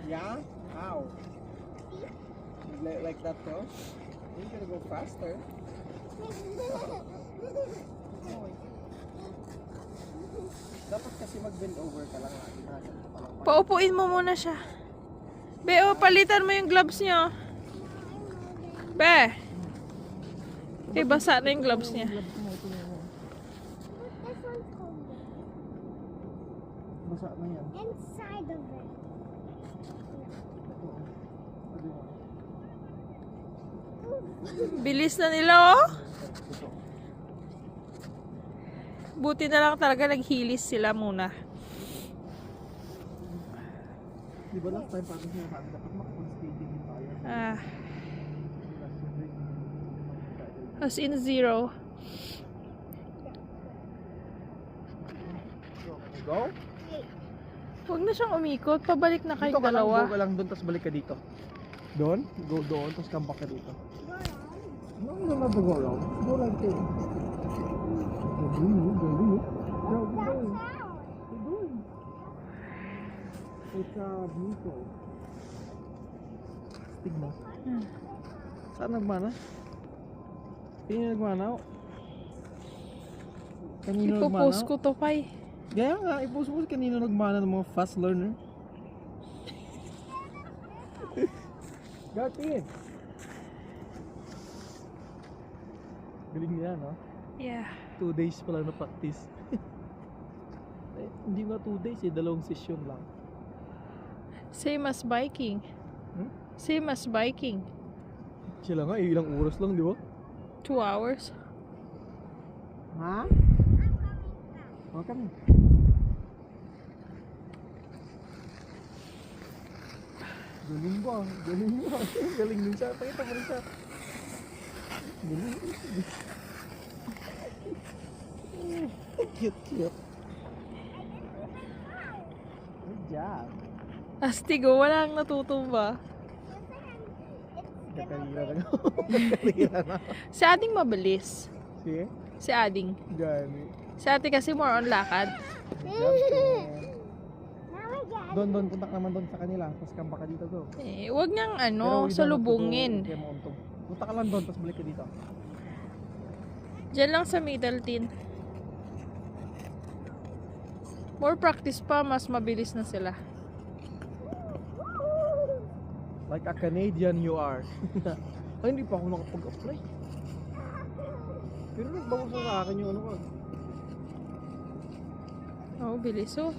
Yeah? How? Like that though? You gotta go faster. Dapat kasi mag-bend over ka lang. Paupuin mo muna siya. Be, oh, palitan mo yung gloves niyo. Be. Okay, basa na yung gloves niya. This one's cold. Basa na yan. Inside of it. Bilis na nila, oh. Buti na lang talaga naghilis sila muna. Di ba last time parang sinasabi dapat makapag-staging din tayo? As in 0. Go? Huwag na siyang umikot. Pabalik na kayong Dito ka lang, dalawa. go ka lang doon, tapos balik ka dito. Doon? Go doon, tapos come back ka dito. No, you don't have to go around. Go like this. It's beautiful. Stig mo. Saan nagmana? Hindi nagmana. Kanino nagmana? Ipopost ko to, Pai. Kaya nga, ipost mo kanino nagmana ng mga fast learner. Gartin! Galing niya, no? Yeah. 2 days pala na practice. Eh, hindi ba 2 days eh, 2 session lang. Same as biking. Hmm? Same as biking. Sila nga, ilang oras lang, di ba? 2 hours. Ha? Makan. Galing ba? Galing ba? Galing din siya. Pakita mo rin siya. Galing. Cute, cute. Good job. Astigo, walang natutumba. Kakalira na. Kakalira na. Si Ading mabilis. Sige? Si Ading. Gani. Si ate kasi more on lakad. Doon, punta ka naman doon sa kanila. Tapos kamba ka dito go. Eh, wag niyang Pero ano, we don't have to salubungin. go kay Moontog. Punta ka lang doon, tapos balik ka dito. Diyan lang sa Middleton. More practice pa, mas mabilis na sila. Like a Canadian you are. Ay, hindi pa ako nakapag-apply. Pero nagbawas na sa akin yung ano ko. Oh, bilis oh.